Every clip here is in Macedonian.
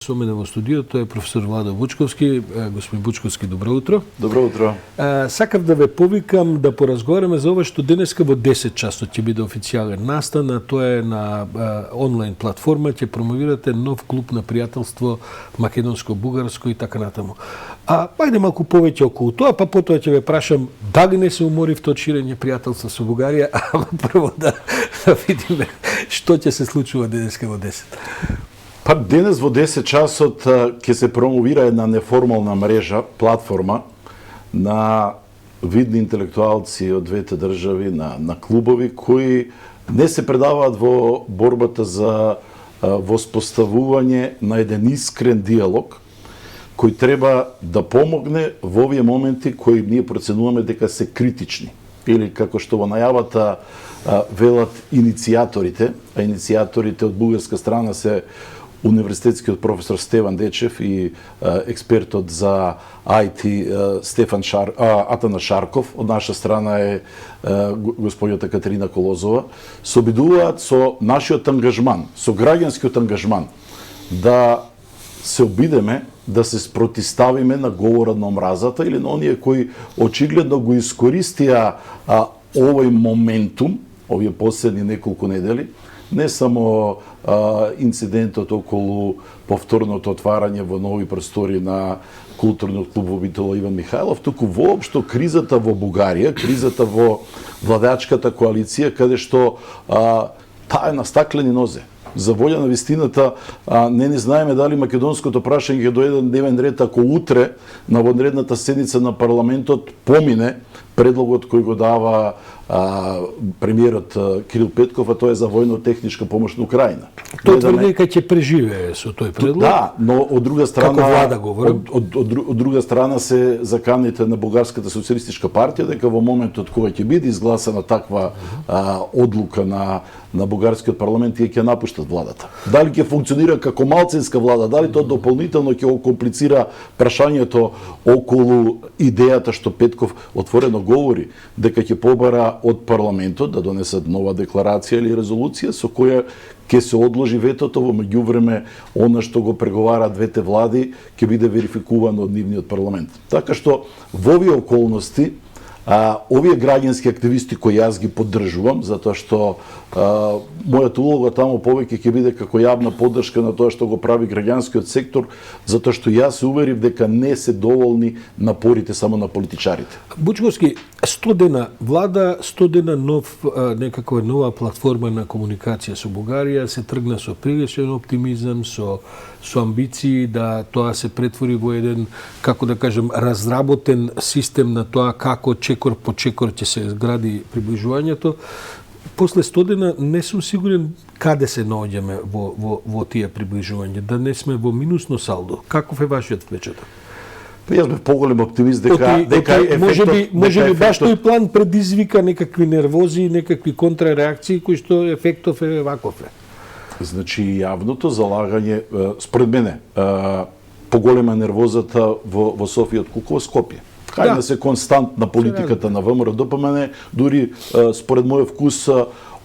Со мене во студиото е професор Владо Вучковски. Господин Вучковски, добро утро. Добро утро. Сакав да ве повикам да поразговараме за ова што денеска во 10 часот ќе биде официјален настан, а тоа е на онлайн платформа, ќе промовирате нов клуб на пријателство македонско-бугарско и така натаму. Ајде малку повеќе околу тоа, па потоа ќе ве прашам дали не се уморивте од ширење пријателство со Бугарија, ама прво да видиме што ќе се случува денеска во 10. Па денес во 10 часот ќе се промовира една неформална мрежа, платформа на видни интелектуалци од двете држави, на клубови кои не се предаваат во борбата за воспоставување на еден искрен диалог кој треба да помогне во овие моменти кои ние проценуваме дека се критични. Или како што во најавата велат иницијаторите, а иницијаторите од бугарска страна се универзитетскиот професор Стеван Дечев и експертот за IT Атана Шарков, од наша страна е господјата Катерина Колозова, се обидуваат со нашиот ангажман, со граѓанскиот ангажман, да се обидеме да се спротиставиме на говорот на омразата или на оние кои очигледно го искористија овој моментум, овие последни неколку недели, не само инцидентот околу повторното отварање во нови простори на културниот клуб во Битола Иван Михајлов, туку воопшто кризата во Бугарија, кризата во владачката коалиција, каде што таа е на стаклени нозе. За волја на вистината, не знаеме дали македонското прашање ќе дојде на дневен ред ако утре на вонредната седница на парламентот помине предлогот кој го дава премиерот Кирил Петков, а тоа е за војно-техничка помош на Украина. Тој тврди дека ќе преживее со тој предлог. Да, но од друга страна како влада говорам, од друга страна се заканите на Бугарската социјалистичка партија дека во моментот кога ќе биде изгласана таква одлука на бугарскиот парламент тие ќе напуштат владата. Дали ќе функционира како малцинска влада, дали тоа дополнително ќе го комплицира прашањето околу идејата што Петков отворено говори дека ќе побара од парламентот да донесат нова декларација или резолуција со која ќе се одложи ветото, во меѓувреме она што го преговара двете влади ќе биде верификувано од нивниот парламент. Така што во овие околности овие граѓански активисти кои јас ги поддржувам, затоа што мојата улога таму повеќе ќе биде како јавна поддршка на тоа што го прави граѓанскиот сектор, затоа што јас се уверив дека не се доволни напорите само на политичарите. Вучковски, 100 дена влада, 100 дена некаква нова платформа на комуникација со Бугарија, се тргна со приличен оптимизам, со амбиции да тоа се претвори во еден, како да кажем, разработен систем на тоа како чекор по чекор ќе се гради приближувањето. После 100 дена не сум сигурен каде се наоѓаме во тие приближувања, да не сме во минусно салдо. Каков е вашиот впечаток? Јас бев поголем оптимист дека ефектот можеби баш тој план предизвика некакви нервози, некакви контрареакции кои што ефектов е ваков е. Значи јавното залагање според мене поголема нервозата во Софија отколку во Скопје. Хајна се константна политиката на ВМРО ДПМН, дури според мојот вкус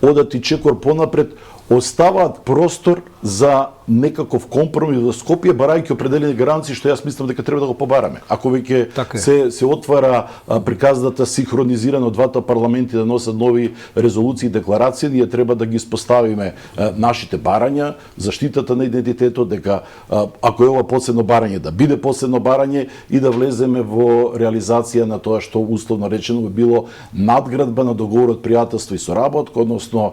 одат и чекор понапред, оставаат простор за некаков компромис во Скопје, барајќи определени гаранции што јас мислам дека треба да го побараме. Ако веќе се отвара приказната синхронизирано двата парламенти да носат нови резолуции и декларации, ние треба да ги испоставиме нашите барања, заштитата на идентитетот, дека ако е ова последно барање, да биде последно барање и да влеземе во реализација на тоа што условно речено би било надградба на договорот пријателство и соработка, односно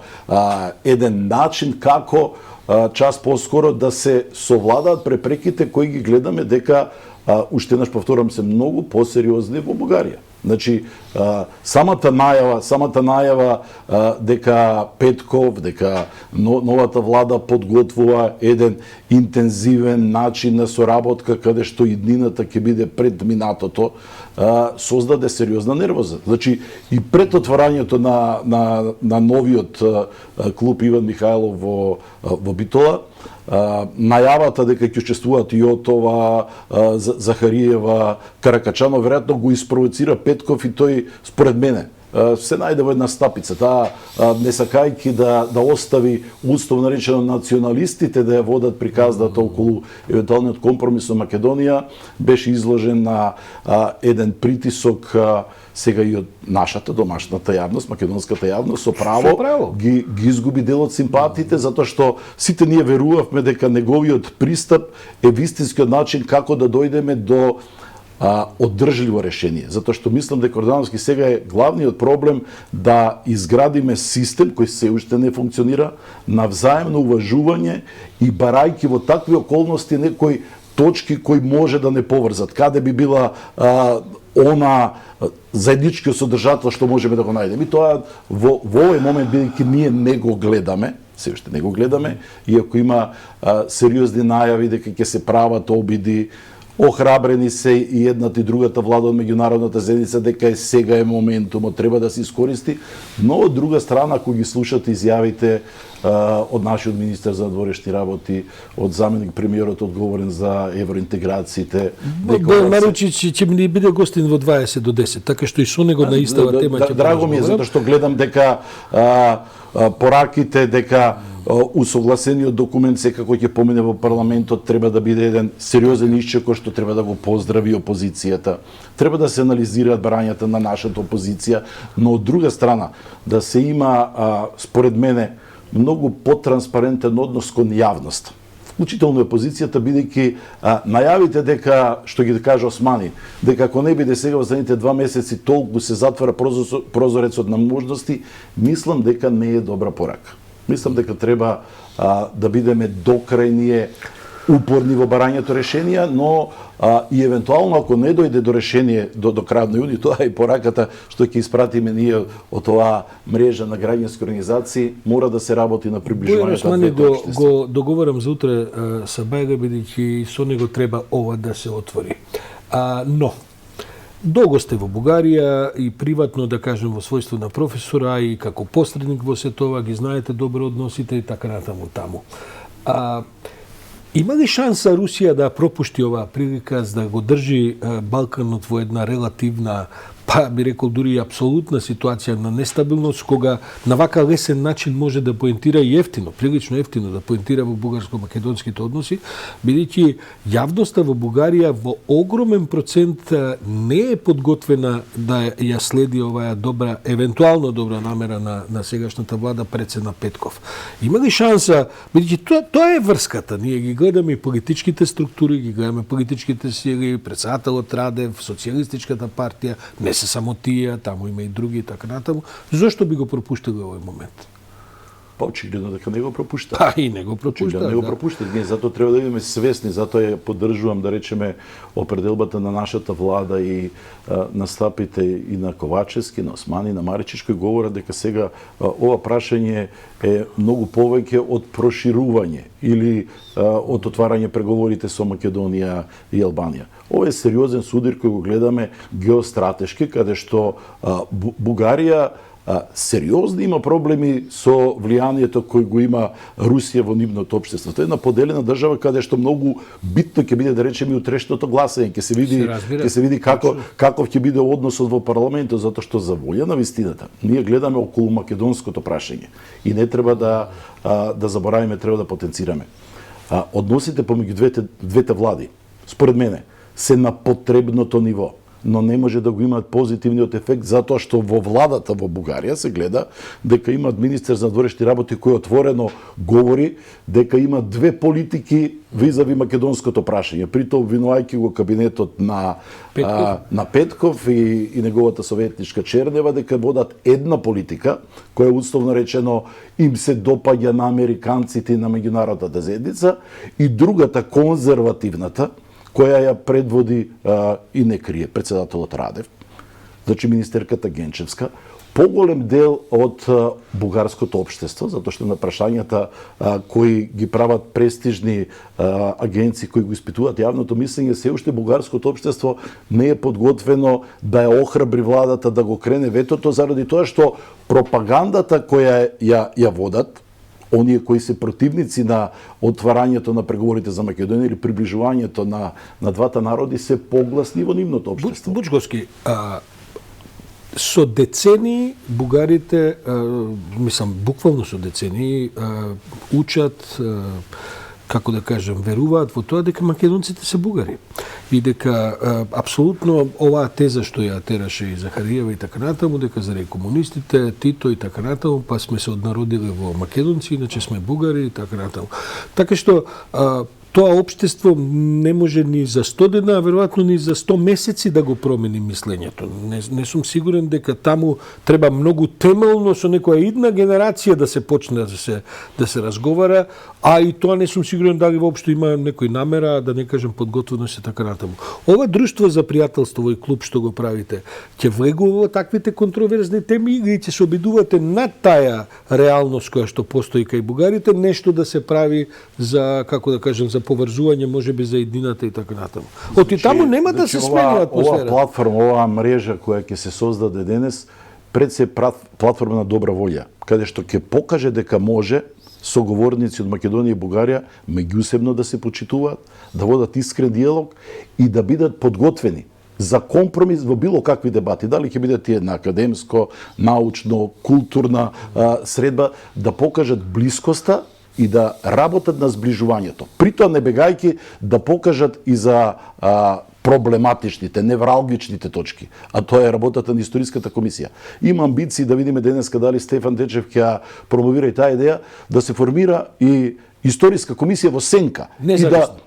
еден начин како час поскоро да се совладаат препреките кои ги гледаме дека уште еднаш повторам се многу посериозни во Бугарија. Значи самата најава дека Петков, дека новата влада подготвува еден интензивен начин на соработка каде што иднината ќе биде пред минатото, создаде сериозна нервоза. Значи и пред отварањето на новиот клуб Иван Михајлов во Битола, најавата дека ќе учествуваат Јотова, Захариева, Каракачанов, веројатно го испровоцира Петков и тој, според мене, се најде во една стапица. Таа, не сакајќи да остави условно наречено националистите да ја водат приказдата околу евентуалниот компромис со Македонија, беше изложен на еден притисок сега и од нашата домашната јавност, македонската јавност, со право ги изгуби дел од симпатиите, затоа што сите ние верувавме дека неговиот пристап е вистинскиот начин како да дојдеме до оддржливо решение. Затоа што мислам дека Ордановски сега е главниот проблем да изградиме систем кој се уште не функционира на взаемно уважување и барајќи во такви околности некои точки кои може да не поврзат. Каде би била она заедничкиот содржател што можеме да го најдеме. И тоа во овој момент, бидејќи ние не го гледаме, се уште не го гледаме, иако има сериозни најави дека ќе се прават обиди, охрабрени се и едната и другата влада од меѓународната заедница дека сега е моментумот, треба да се искористи, но од друга страна, ако ги слушате изјавите од нашиот министер за надворешни работи, од заменик премиерот одговорен за евроинтеграциите, Бојан Маручич ќе ми биде гостин во 20 до 10, така што и со него на истава тема ќе драго ми е затоа што гледам дека пораките, дека усогласениот документ секако ќе помине во парламентот, треба да биде еден сериозен исчек кој што треба да го поздрави опозицијата. Треба да се анализираат барањата на нашата опозиција, но од друга страна да се има според мене многу потранспарентен однос кон јавност. Вклучително опозицијата, бидејќи најавите дека, што ги кажа Османи, дека ако не биде сега во следните 2 месеци толку се затвора прозорецот на можности, мислам дека не е добра порака. Мислам дека треба да бидеме докрајнije упорни во барањето решенија, но и евентуално ако не дојде до решение до крајот на јуни, тоа е пораката што ќе испратиме ние од оваа мрежа на граѓански организации, мора да се работи на приближувањето на двете општества. Го договорам за утре со Бајга, бидејќи со него треба ова да се отвори. Но долго сте во Бугарија и приватно, да кажем, во својство на професора и како посредник во сето ова, ги знаете добро односите и така натаму таму. Има ли шанса Русија да пропушти оваа прилика за да го држи Балканот во една релативна, па би рекол дури и апсолутна ситуација на нестабилност, кога на вака лесен начин може да поентира и ефтино, прилично ефтино да поентира во бугарско-македонските односи, бидејќи јавноста во Бугарија во огромен процент не е подготвена да ја следи оваа добра, евентуално добра намера на сегашната влада председна Петков. Има ли шанса, бидејќи тоа е врската, ние ги гледаме и политичките структури, ги гледаме политичките сили, председателот Радев, социјалистичката партија, не се само тие, таму има и други и така натаму. Зошто би го пропуштили овој момент? Па очигледно дека не го пропушта. И не го пропушта. Не го пропушта. Ние затоа треба да бидеме свесни, затоа ја поддржувам, да речеме, определбата на нашата влада и настапите и на Ковачевски, на Османи, на Маричич, кои говорат дека сега ова прашање е многу повеќе од проширување или од отварање преговорите со Македонија и Албанија. Ова е сериозен судир кој го гледаме геостратешки, каде што Бугарија сериозни има проблеми со влијанието кој го има Русија во нивното општество. Тоа е една поделена држава каде што многу битно ќе биде, да речеме, и утрешното гласање, ќе се види каков ќе биде односот во парламентот, затоа што за волја на вистината ние гледаме околу македонското прашање и не треба да заборавиме, треба да потенцираме. Односите помеѓу двете влади, според мене, се на потребното ниво, но не може да го имаат позитивниот ефект затоа што во владата во Бугарија се гледа дека имаат министер за надворешни работи кој отворено говори дека има две политики визави македонското прашање. Притоа обвинувајќи го кабинетот на Петков и неговата советничка Чернева дека водат една политика која условно речено им се допаѓа на американците и на меѓународната заедница и другата конзервативната која ја предводи и не крие председателот Радев, значи министерката Генчевска, поголем дел од бугарското општество, затоа што на прашањата кои ги прават престижни агенции кои го испитуваат јавното мислење, се уште бугарското општество не е подготвено да ја охрабри владата да го крене ветото заради тоа што пропагандата која ја водат оние кои се противници на отварањето на преговорите за Македонија или приближувањето на двата народи се погласни во нивното општество. Бучковски, со децении бугарите, мислам, буквално со децении, учат, како да кажем, веруваат во тоа дека македонците се бугари. И дека апсолутно оваа теза што ја тераше и Захариева и така натаму, дека заради комунистите, Тито и така натаму, па сме се однародили во македонци, иначе сме бугари и така натаму. Така што тоа општество не може ни за 100 дена, а веројатно ни за 100 месеци да го промени мислењето. Не сум сигурен дека таму треба многу темелно со некоја идна генерација да се почне да се разговара, а и тоа не сум сигурен дали воопшто има некој намера, да не кажем подготвеност и така натаму. Ова друштво за пријателство и клуб што го правите, ќе влегува во таквите контроверзни теми или ќе се обидувате над таа реалност која што постои кај бугарите, нешто да се прави за, како да кажем, за поврзување, можеби за едината и така натаму. Оти таму нема да се смени атмосфера. Ова платформа, оваа мрежа која ќе се создаде денес, пред се платформа на добра волја, каде што ќе покаже дека може соговорници од Македонија и Бугарија меѓусебно да се почитуваат, да водат искрен диалог и да бидат подготвени за компромис во било какви дебати, дали ќе бидат тие на академско, научно, културна средба, да покажат блискоста и да работат на зближувањето. При тоа не бегајќи да покажат и за проблематичните, невралгичните точки, а тоа е работата на Историската комисија. Има амбиции да видиме денеска дали Стефан Дечев ќе промовира и таа идеја да се формира и Историска комисија во сенка.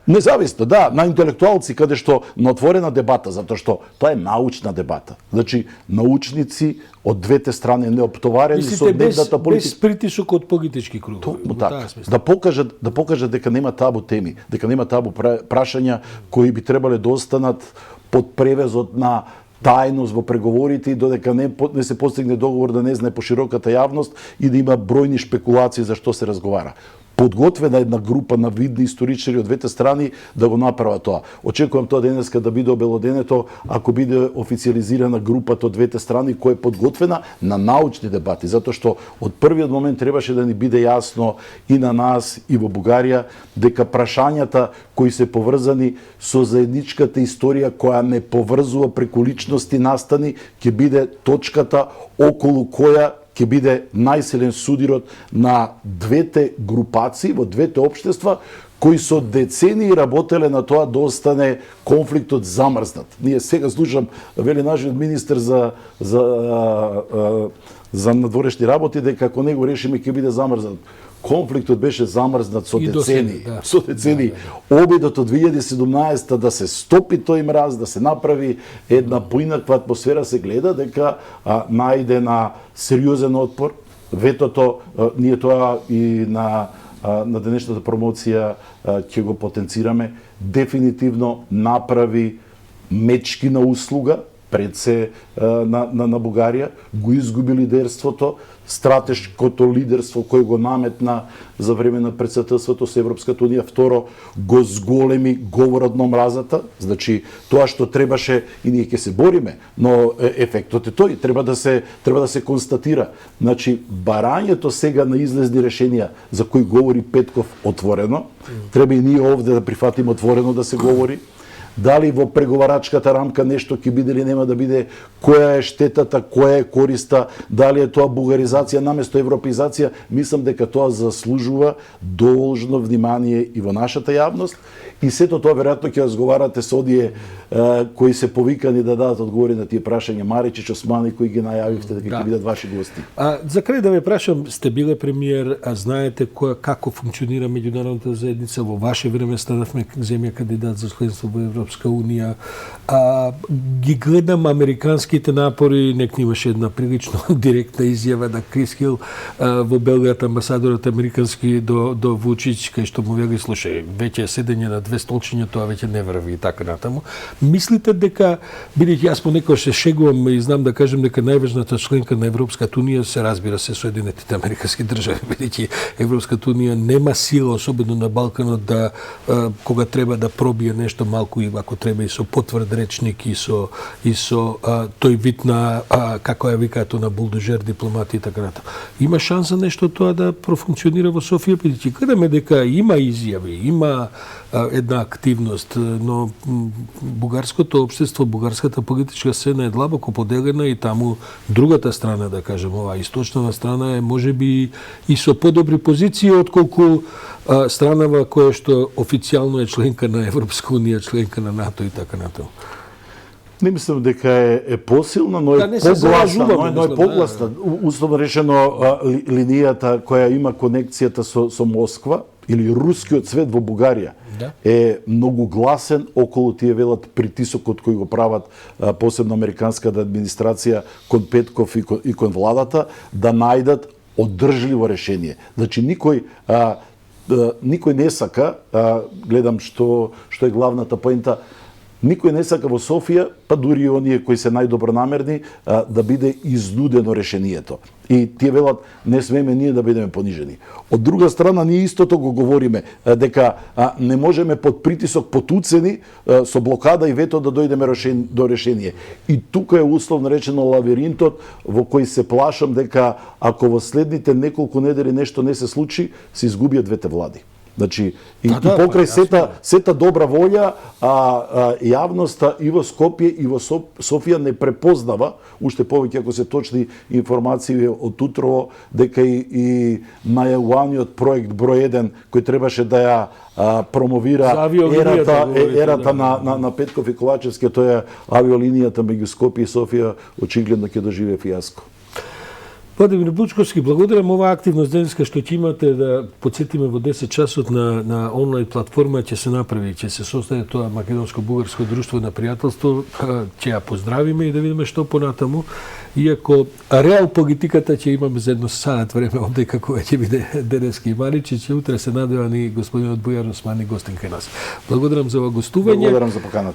Независно, да, на интелектуалци, каде што на отворена дебата, затоа што тоа е научна дебата. Значи, научници од двете страни неоптоварени со дневната политика. Без притисок од политички кругови. Токму така. Да покажат дека нема табу теми, дека нема табу прашања кои би требале да останат под превезот на тајност во преговорите и додека не се постигне договор да не знае по широката јавност и да има бројни шпекулации за што се разговара. Подготвена една група на видни историчари од двете страни да го направат тоа. Очекувам тоа денеска да биде обелоденето, ако биде официализирана групата од двете страни која е подготвена на научни дебати, затоа што од првиот момент требаше да ни биде јасно и на нас и во Бугарија дека прашањата кои се поврзани со заедничката историја која не поврзува преку личности настани, ќе биде точката околу која ќе биде најсилен судирот на двете групации, во двете општества, кои со децении работеле на тоа да остане конфликтот замрзнат. Ние сега слушам, вели нашиот министер за надворешни работи, дека ако не го решиме ќе биде замрзнат. Конфликтот беше замрзнат со децении. Со децении. Обидот од 2017 да се стопи тој мраз, да се направи една поинаква атмосфера, се гледа дека најде на сериозен отпор. Ветото, ние тоа и на денешната промоција ќе го потенцираме, дефинитивно направи мечкина услуга пред се на Бугарија, го изгуби лидерството, стратешкото лидерство кој го наметна за време на претседателството со Европската унија. Второ, го зголеми говорот на омразата, значи тоа што требаше и ние ќе се бориме, но ефектот е тој, треба да се констатира. Значи барањето сега на излезни решенија за кои говори Петков отворено, треба и ние овде да прифатиме отворено да се говори. Дали во преговарачката рамка нешто ќе биде или нема да биде, која е штетата, која е користа, дали е тоа бугаризација наместо европеизација, мислам дека тоа заслужува должно внимание и во нашата јавност. И сето тоа веројатно ќе разговарате со одие кои се повикани да дадат одговори на тие прашања, Маричич, Османи, кои ги најавивте дека ќе бидат ваши гости. За крај да ве прашам, сте биле премиер, знаете како функционира меѓународната заедница, во ваше време станавме земја кандидат за членство во Европска унија. Ги гледам американските напори, нек имаше една прилично директна изјава на Крис Хил во Белгијата, амбасадорот американски до Вучич, кај што му вели, слушај, веќе седење на две столчиња, тоа веќе не врви и така натаму. Мислите дека, бидејќи јас понекогаш се шегувам и знам да кажем дека најважната членка на Европската унија се разбира се Соединетите американски држави, бидејќи Европската унија нема сила, особено на Балканот, да кога треба да пробие нешто малку и ако треба и со потврд речник и со тој вид на како ја викаат на булдожер дипломати и така натаму. Има шанса нешто тоа да профункционира во Софија, бидејќи гледаме дека има изјави, има една активност, но бугарското општество, бугарската политичка сцена е длабоко поделена и таму другата страна, да кажем, оваа источната страна е можеби и со подобри позиции отколку странава која што официјално е членка на Европска унија, членка на НАТО и така натаму. Не мислам дека е посилна, но Да, е не се погласна, заражуваме, но е мислам, погласна. Условно речено, линијата која има конекцијата со Москва или рускиот свет во Бугарија е многу гласен околу тие велат притисокот кој го прават посебно американската администрација кон Петков и кон владата да најдат одржливо решение. Значи никој не сака, гледам што е главната поента, никој не сака во Софија, па дури и оние кои се најдобронамерни, да биде изнудено решението. И тие велат, не смееме ние да бидеме понижени. Од друга страна, ние истото го говориме, дека не можеме под притисок, под уцени, со блокада и вето да дојдеме до решение. И тука е условно речено лавиринтот во кој се плашам дека ако во следните неколку недели нешто не се случи, се изгубија двете влади. Значи, и покрај сета добра волја, јавноста и во Скопје и во Софија не препознава, уште повеќе ако се точни информации од утрово, дека и најавуваниот проект број 1, кој требаше да ја промовира ерата на Петков и Ковачевски, тоа е авиолинијата меѓу Скопје и Софија, очигледно ќе доживее фијаско. Владимир Бучковски, благодарам оваа активност денеска што ќе имате да потсетиме во 10 часот на онлайн платформа ќе се направи, ќе се состави тоа македонско-бугарско друштво на пријателство, ќе ја поздравиме и да видиме што понатаму. Иако реал политиката ќе имаме за едно саат време овде како ќе биде денеска и Маричич, утре се надевам и господинот Бујар Османи гостин кај нас. Благодарам за ова гостување. Благодарам за поканата.